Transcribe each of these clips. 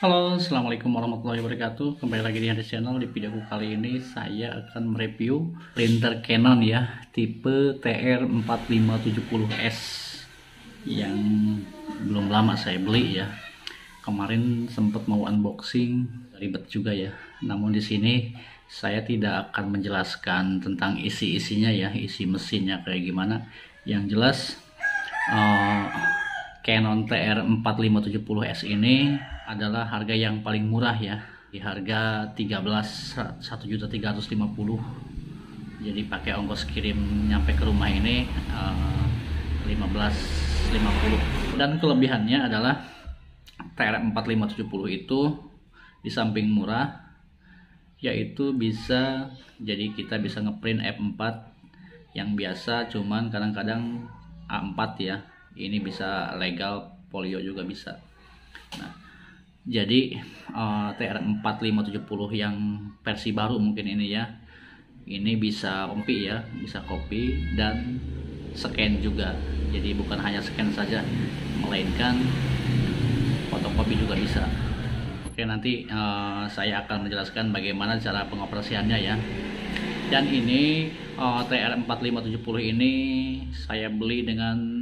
Halo, assalamualaikum warahmatullahi wabarakatuh. Kembali lagi di Hadis Channel. Di videoku kali ini saya akan mereview printer Canon ya, tipe TR4570S yang belum lama saya beli ya. Kemarin sempat mau unboxing, ribet juga ya. Namun di sini saya tidak akan menjelaskan tentang isi-isinya ya, isi mesinnya kayak gimana. Yang jelas eh, Canon TR4570S ini adalah harga yang paling murah ya, di harga 1.350.000. Jadi pakai ongkos kirim nyampe ke rumah ini 15.50. Dan kelebihannya adalah TR4570 itu di samping murah, yaitu jadi kita bisa ngeprint F4 yang biasa, cuman kadang-kadang A4 ya. Ini bisa legal polio juga bisa. Nah, jadi TR4570 yang versi baru mungkin ini ya, ini bisa copy ya, bisa copy dan scan juga. Jadi bukan hanya scan saja, melainkan fotokopi juga bisa. Oke, nanti saya akan menjelaskan bagaimana cara pengoperasiannya ya. Dan ini TR4570 ini saya beli dengan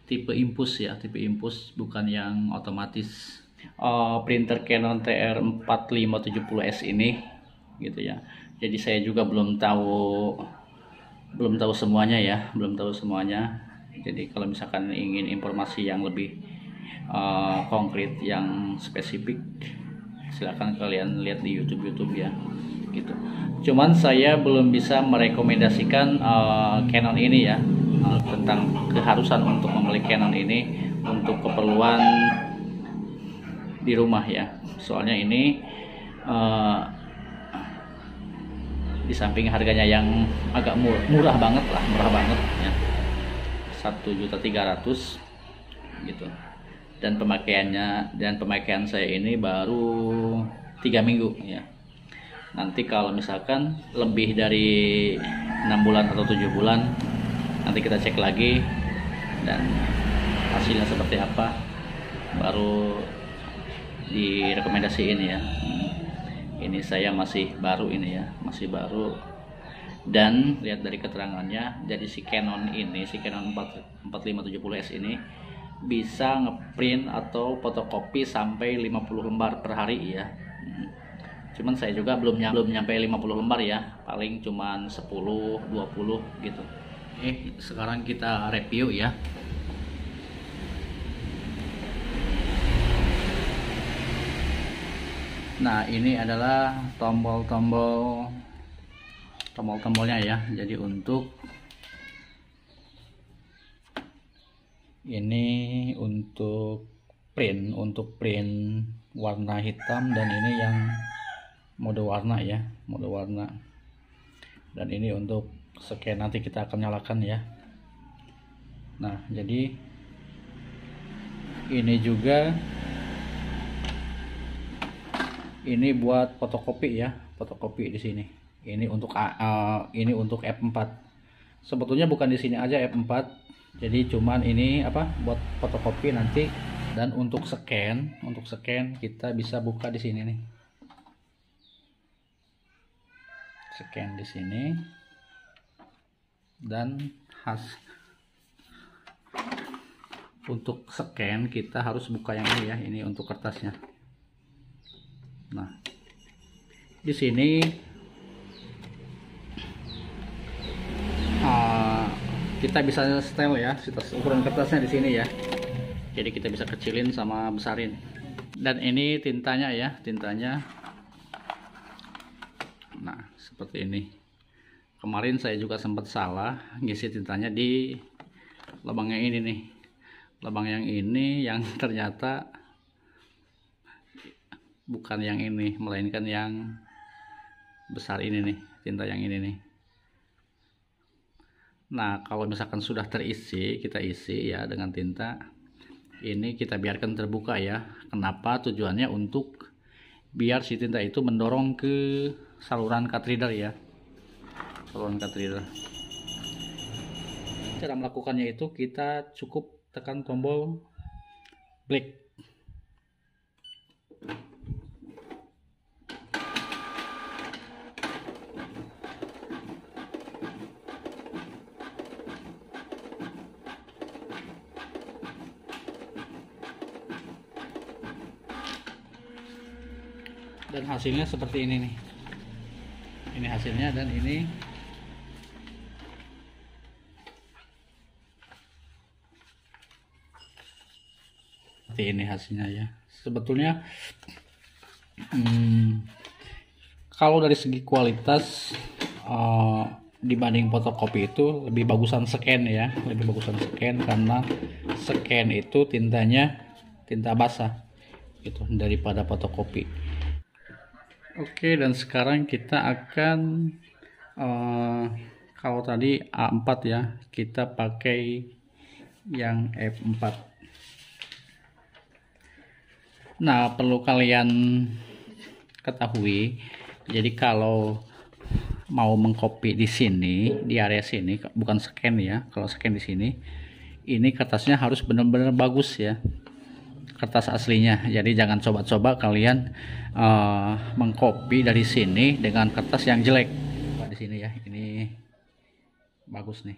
tipe impus ya, tipe impus, bukan yang otomatis. Printer Canon TR4570S ini gitu ya. Jadi saya juga belum tahu semuanya ya, belum tahu semuanya. Jadi kalau misalkan ingin informasi yang lebih konkret, yang spesifik, silahkan kalian lihat di YouTube ya gitu. Cuman saya belum bisa merekomendasikan Canon ini ya, tentang keharusan untuk membeli Canon ini untuk keperluan di rumah ya. Soalnya ini di samping harganya yang agak murah banget ya, 1.300.000 gitu. Dan pemakaian saya ini baru 3 minggu ya. Nanti kalau misalkan lebih dari 6 bulan atau 7 bulan, nanti kita cek lagi dan hasilnya seperti apa, baru direkomendasiin ya. Ini saya masih baru ini ya, masih baru. Dan lihat dari keterangannya, jadi si Canon 4570S ini bisa ngeprint atau fotokopi sampai 50 lembar per hari ya. Cuman saya juga belum nyampe 50 lembar ya, paling cuman 10 20 gitu. Sekarang kita review ya. Nah, ini adalah tombol-tombolnya ya. Jadi ini untuk print warna hitam, dan ini yang mode warna ya, mode warna. Dan ini untuk scan, nanti kita akan nyalakan ya. Nah, jadi ini juga ini buat fotokopi ya, fotokopi di sini. Ini untuk F4. Sebetulnya bukan di sini aja F4. Jadi cuman ini buat fotokopi nanti. Dan untuk scan kita bisa buka di sini nih. Scan di sini. Dan untuk scan kita harus buka yang ini ya, ini untuk kertasnya. Nah, di sini kita bisa setel ya, ukuran kertasnya di sini ya. Jadi kita bisa kecilin sama besarin. Dan ini tintanya ya, tintanya. Nah, seperti ini. Kemarin saya juga sempat salah ngisi tintanya di lubang yang ini nih. Lubang yang ini yang ternyata bukan yang ini, melainkan yang besar ini nih, tinta yang ini nih. Nah, kalau misalkan sudah terisi, kita isi ya dengan tinta. Ini kita biarkan terbuka ya. Kenapa? Tujuannya untuk biar si tinta itu mendorong ke saluran card reader ya. Saluran card reader. Cara melakukannya itu kita cukup tekan tombol black. Dan hasilnya seperti ini nih. Ini hasilnya, dan ini seperti ini hasilnya ya. Sebetulnya kalau dari segi kualitas dibanding fotokopi itu lebih bagusan scan ya, lebih bagusan scan, karena scan itu tintanya tinta basah gitu daripada fotokopi. Oke, dan sekarang kita akan kalau tadi A4 ya, kita pakai yang F4. Nah, perlu kalian ketahui, jadi kalau mau mengcopy di sini, di area sini, bukan scan ya, kalau scan di sini, ini kertasnya harus benar-benar bagus ya, kertas aslinya. Jadi jangan coba-coba kalian mengcopy dari sini dengan kertas yang jelek. Di sini ya, ini bagus nih.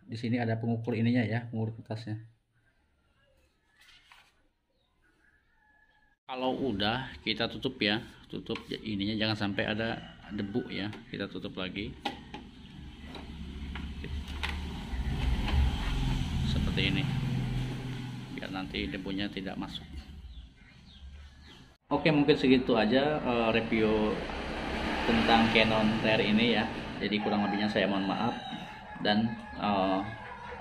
Di sini ada pengukur ininya ya, pengukur kertasnya. Kalau udah, kita tutup ya, tutup ininya, jangan sampai ada debu ya, kita tutup lagi seperti ini, biar nanti debunya tidak masuk. Oke, mungkin segitu aja review tentang Canon R ini ya. Jadi kurang lebihnya saya mohon maaf, dan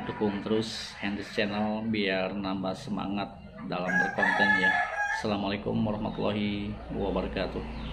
dukung terus Hendris Channel biar nambah semangat dalam berkonten ya. Assalamualaikum warahmatullahi wabarakatuh.